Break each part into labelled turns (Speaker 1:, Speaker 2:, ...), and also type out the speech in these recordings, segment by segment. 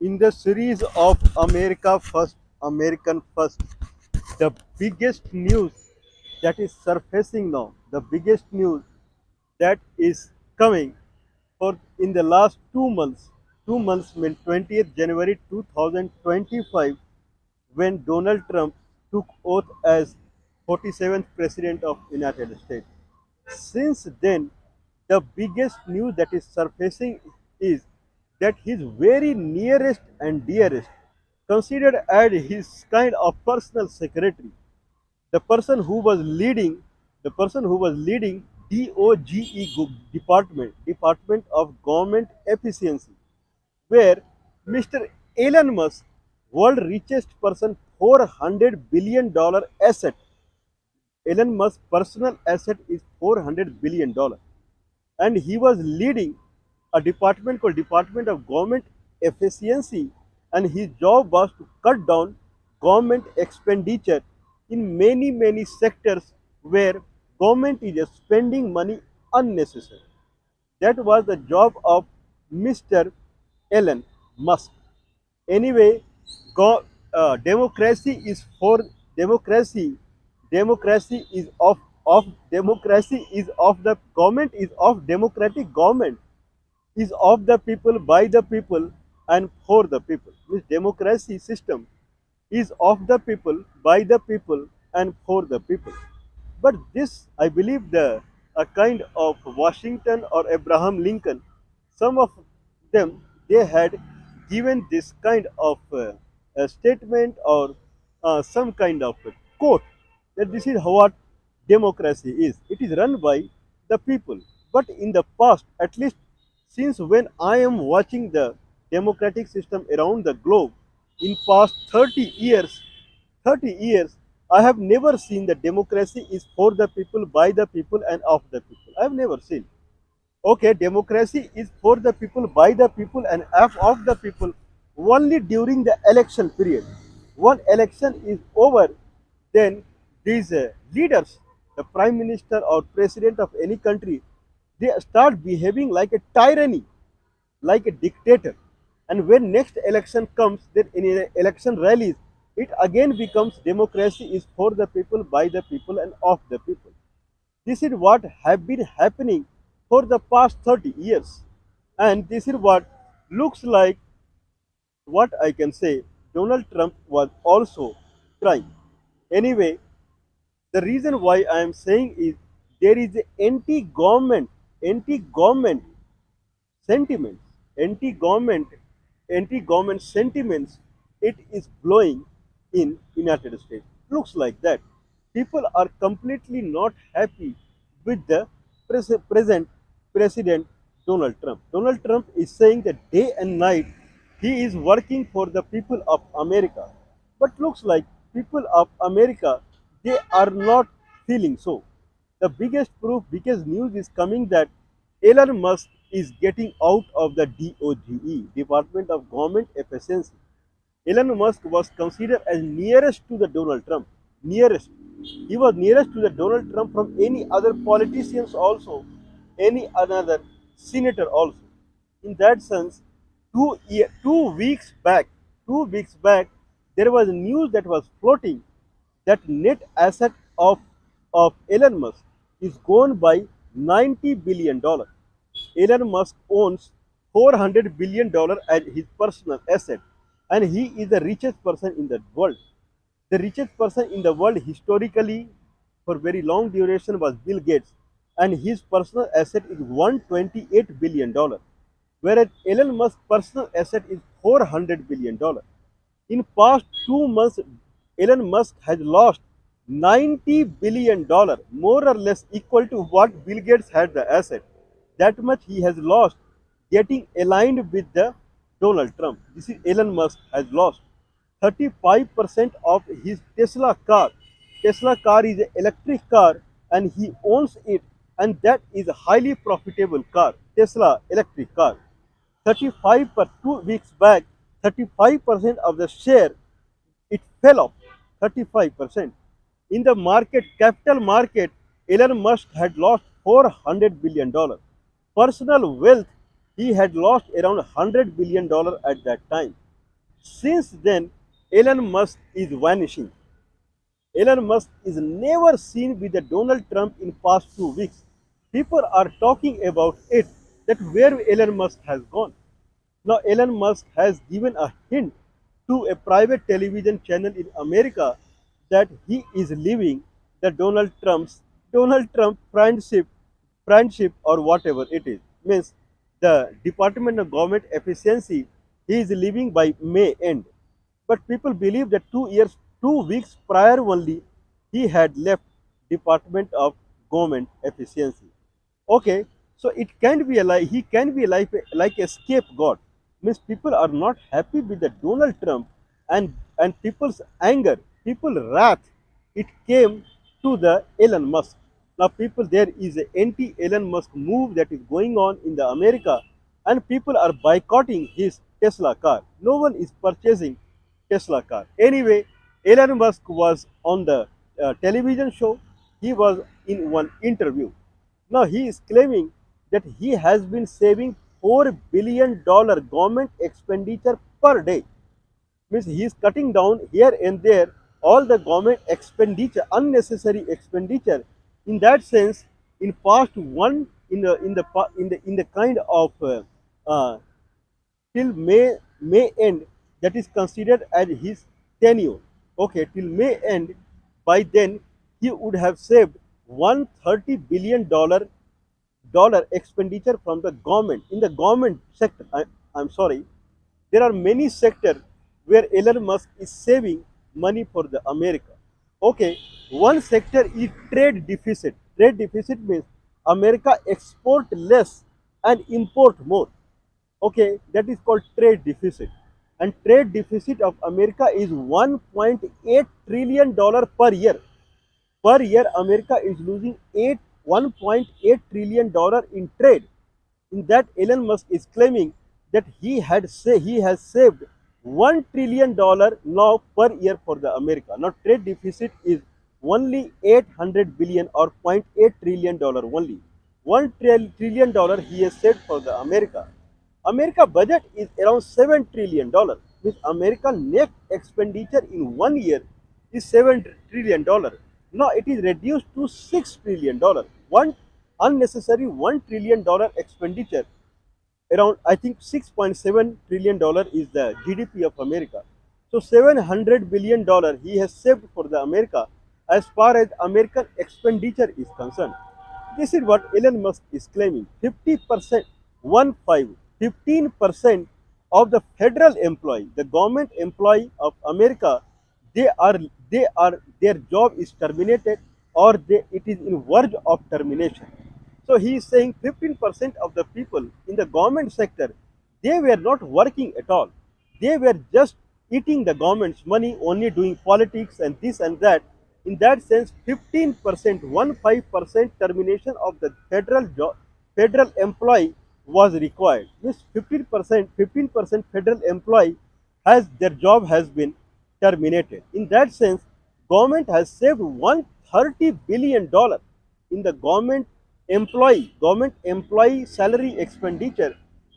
Speaker 1: In the series of America First, American First, the biggest news that is surfacing now, the biggest news that is coming for in the last 2 months, 2 months mean 20th January 2025, when Donald Trump took oath as 47th President of United States. Since then, the biggest news that is surfacing is that his very nearest and dearest, considered as his kind of personal secretary, the person who was leading, the person who was leading DOGE Department of Government Efficiency, where Mr. Elon Musk, world richest person, $400 billion asset. Elon Musk's personal asset is $400 billion, and he was leading a department called Department of Government Efficiency, and his job was to cut down government expenditure in many sectors where government is spending money unnecessary. That was the job of Mr. Elon Musk. Anyway, democracy is for democracy. Democracy is of democracy is of the government is of democratic government, is of the people, by the people, and for the people. This democracy system is of the people, by the people, and for the people. But this, I believe, the a kind of Washington or Abraham Lincoln, some of them, they had given this kind of a statement or some kind of a quote that this is what democracy is. It is run by the people. But in the past, at least since when I am watching the democratic system around the globe, in past 30 years, I have never seen that democracy is for the people, by the people, and of the people. I have never seen. Okay, democracy is for the people, by the people, and of the people only during the election period. One election is over, then these leaders, the prime minister or president of any country, they start behaving like a tyranny, like a dictator. And when next election comes, then in election rallies, it again becomes democracy is for the people, by the people, and of the people. This is what have been happening for the past 30 years. And this is what looks like what I can say Donald Trump was also trying. Anyway, the reason why I am saying is there is a anti-government sentiments, anti-government, anti-government sentiments. It is blowing in United States. Looks like that. People are completely not happy with the present President Donald Trump. Donald Trump is saying that day and night he is working for the people of America. But looks like people of America, they are not feeling so. The biggest proof, biggest news is coming that Elon Musk is getting out of the DOGE, Department of Government Efficiency. Elon Musk was considered as nearest to the Donald Trump. Nearest. He was nearest to the Donald Trump from any other politicians also, any another senator also. In that sense, 2 weeks back, 2 weeks back, there was news that was floating that net asset of Elon Musk is gone by $90 billion. Elon Musk owns $400 billion as his personal asset, and he is the richest person in the world. The richest person in the world historically for very long duration was Bill Gates, and his personal asset is $128 billion, whereas Elon Musk's personal asset is $400 billion. In past 2 months, Elon Musk has lost $90 billion, more or less equal to what Bill Gates had the asset. That much he has lost getting aligned with the Donald Trump. This is Elon Musk has lost 35% of his Tesla car. Tesla car is an electric car and he owns it, and that is a highly profitable car, Tesla electric car. 35 per 2 weeks back, 35% of the share it fell off. 35%. In the market, capital market, Elon Musk had lost $400 billion. Personal wealth, he had lost around $100 billion at that time. Since then, Elon Musk is vanishing. Elon Musk is never seen with the Donald Trump in past 2 weeks. People are talking about it, that where Elon Musk has gone. Now Elon Musk has given a hint to a private television channel in America that he is leaving the Donald Trump friendship or whatever it is. Means the Department of Government Efficiency, he is leaving by May end. But people believe that 2 years, 2 weeks prior only, he had left Department of Government Efficiency. Okay, so it can be a he can be like a scapegoat. Means people are not happy with the Donald Trump, and people's anger, people wrath, it came to the Elon Musk. Now people, there is a anti Elon Musk move that is going on in the America, and people are boycotting his Tesla car. No one is purchasing Tesla car. Anyway, Elon Musk was on the television show. He was in one interview. Now he is claiming that he has been saving $4 billion government expenditure per day. Means he is cutting down here and there all the government expenditure, unnecessary expenditure. In that sense, in past one in the kind of uh, till May end, that is considered as his tenure. Okay, till May end, by then he would have saved $130 billion expenditure from the government in the government sector. I'm sorry, there are many sectors where Elon Musk is saving money for the America. Okay, one sector is trade deficit. Trade deficit means America export less and import more. Okay, that is called trade deficit. And trade deficit of America is $1.8 trillion per year. Per year, America is losing $1.8 trillion in trade. In that, Elon Musk is claiming that he has saved $1 trillion now per year for the America. Now trade deficit is only 800 billion or $0.8 trillion only. $1 trillion he has saved for the America. America budget is around $7 trillion. Means America net expenditure in 1 year is $7 trillion. Now it is reduced to $6 trillion. One unnecessary $1 trillion expenditure, around I think $6.7 trillion is the GDP of America. So $700 billion he has saved for the America as far as American expenditure is concerned. This is what Elon Musk is claiming. 50%, 15% of the federal employee, the government employee of America, they are their job is terminated, or it is in verge of termination. So he is saying 15% of the people in the government sector, they were not working at all. They were just eating the government's money, only doing politics and this and that. In that sense, 15%, 15% termination of the federal employee was required. This 15% federal employee has their job has been terminated. In that sense, government has saved $130 billion in the government employee salary expenditure.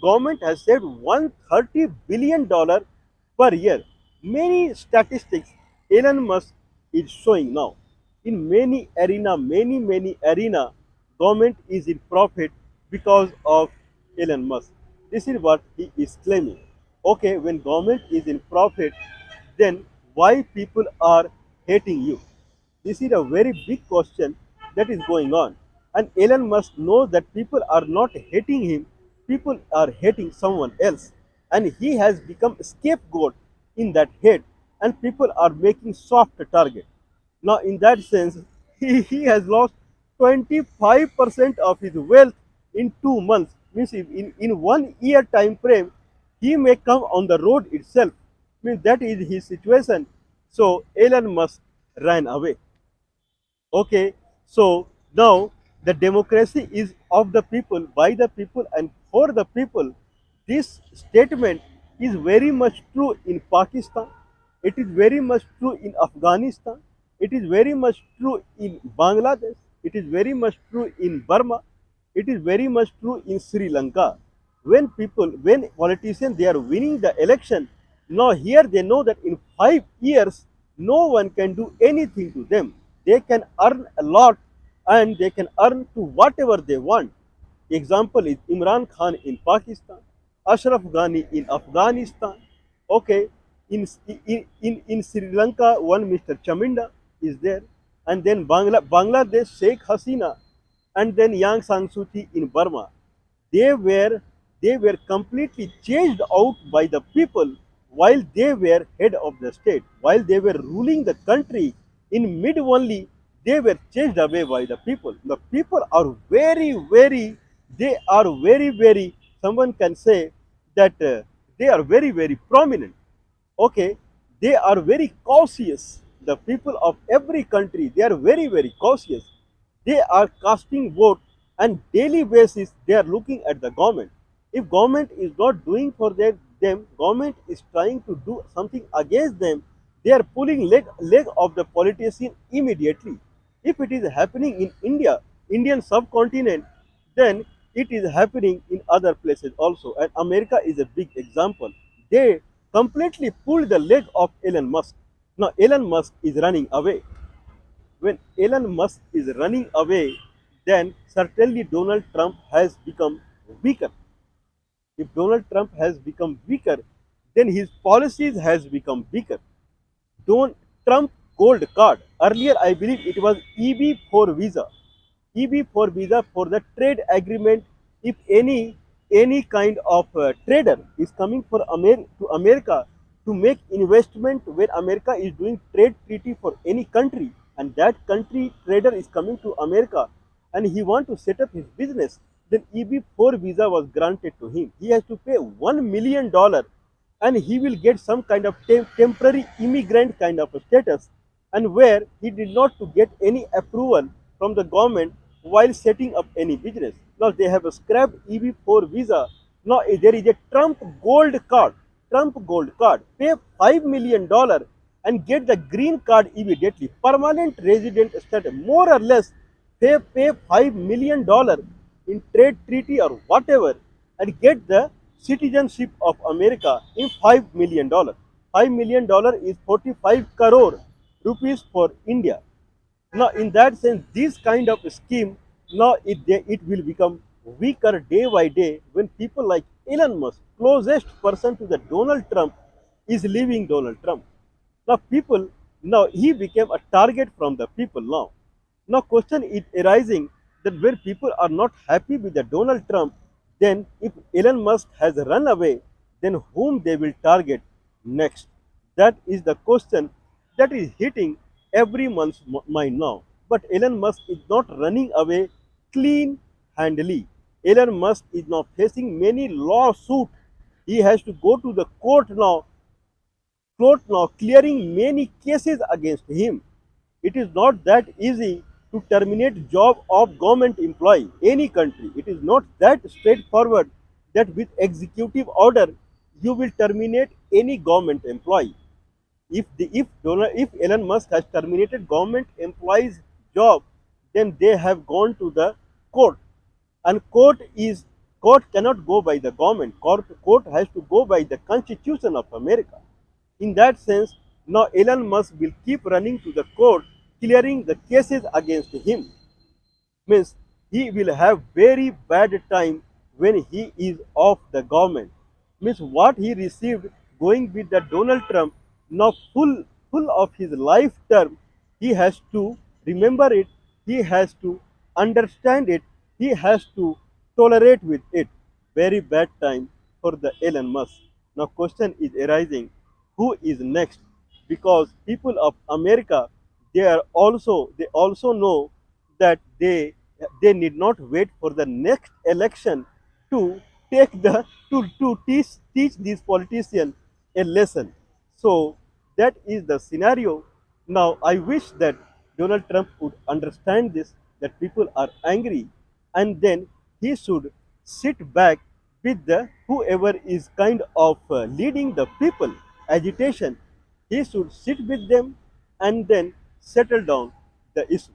Speaker 1: Government has saved $130 billion per year. Many statistics Elon Musk is showing now. In many arena, government is in profit because of Elon Musk. This is what he is claiming. Okay, when government is in profit, then why people are hating you? This is a very big question that is going on. And Elon Musk knows that people are not hating him, people are hating someone else. And he has become a scapegoat in that hate, and people are making soft target. Now, in that sense, he has lost 25% of his wealth in 2 months. Means in 1 year time frame, he may come on the road itself. Means that is his situation. So Elon Musk ran away. Okay, so now the democracy is of the people, by the people, and for the people. This statement is very much true in Pakistan. It is very much true in Afghanistan. It is very much true in Bangladesh. It is very much true in Burma. It is very much true in Sri Lanka. When politicians, they are winning the election, Now here they know that in 5 years, no one can do anything to them. They can earn a lot and they can earn to whatever they want. Example is Imran Khan in Pakistan, Ashraf Ghani in Afghanistan. Okay, in Sri Lanka, one Mr. Chaminda is there, and then Bangladesh Sheikh Hasina, and then Yang San Suu Kyi in Burma. They were they were completely chased out by the people while they were head of the state, while they were ruling the country in mid only. They were chased away by the people. The people are they are very, someone can say that they are very prominent. Okay, they are very cautious. The people of every country, they are very cautious. They are casting vote and daily basis they are looking at the government. If government is not doing for them, government is trying to do something against them, they are pulling leg of the politician immediately. If it is happening in India, Indian subcontinent, then it is happening in other places also. And America is a big example. They completely pulled the leg of Elon Musk. Now Elon Musk is running away. When Elon Musk is running away, then certainly Donald Trump has become weaker. If Donald Trump has become weaker, then his policies has become weaker. Don't Trump gold card. Earlier, I believe it was EB4 visa. EB4 visa for the trade agreement. If any kind of trader is coming to America to make investment where America is doing trade treaty for any country, and that country trader is coming to America and he want to set up his business, then EB4 visa was granted to him. He has to pay $1 million and he will get some kind of temporary immigrant kind of a status, and where he did not to get any approval from the government while setting up any business. Now they have scrapped EB4 visa. Now there is a Trump gold card. Trump gold card. Pay $5 million and get the green card immediately. Permanent resident status. More or less, pay $5 million in trade treaty or whatever and get the citizenship of America in $5 million. $5 million is 45 crore rupees for India. Now, in that sense, this kind of scheme, now it will become weaker day by day when people like Elon Musk, closest person to the Donald Trump, is leaving Donald Trump. Now, now he became a target from the people now. Now, question is arising that where people are not happy with the Donald Trump, then if Elon Musk has run away, then whom they will target next? That is the question that is hitting every month's mind now. But Elon Musk is not running away clean handedly. Elon Musk is now facing many lawsuits. He has to go to the court now clearing many cases against him. It is not that easy to terminate job of government employee, any country. It is not that straightforward that with executive order you will terminate any government employee. If Elon Musk has terminated government employees' job, then they have gone to the court, and court cannot go by the government. Court has to go by the Constitution of America. In that sense, now Elon Musk will keep running to the court, clearing the cases against him. Means he will have very bad time when he is off the government. Means what he received going with the Donald Trump, now full of his life term, he has to remember it, he has to understand it, he has to tolerate with it. Very bad time for the Elon Musk. Now question is arising, who is next? Because people of America, they also know that they need not wait for the next election to teach these politicians a lesson. So that is the scenario. Now I wish that Donald Trump would understand this, that people are angry, and then he should sit back with the whoever is kind of leading the people agitation. He should sit with them and then settle down the issue.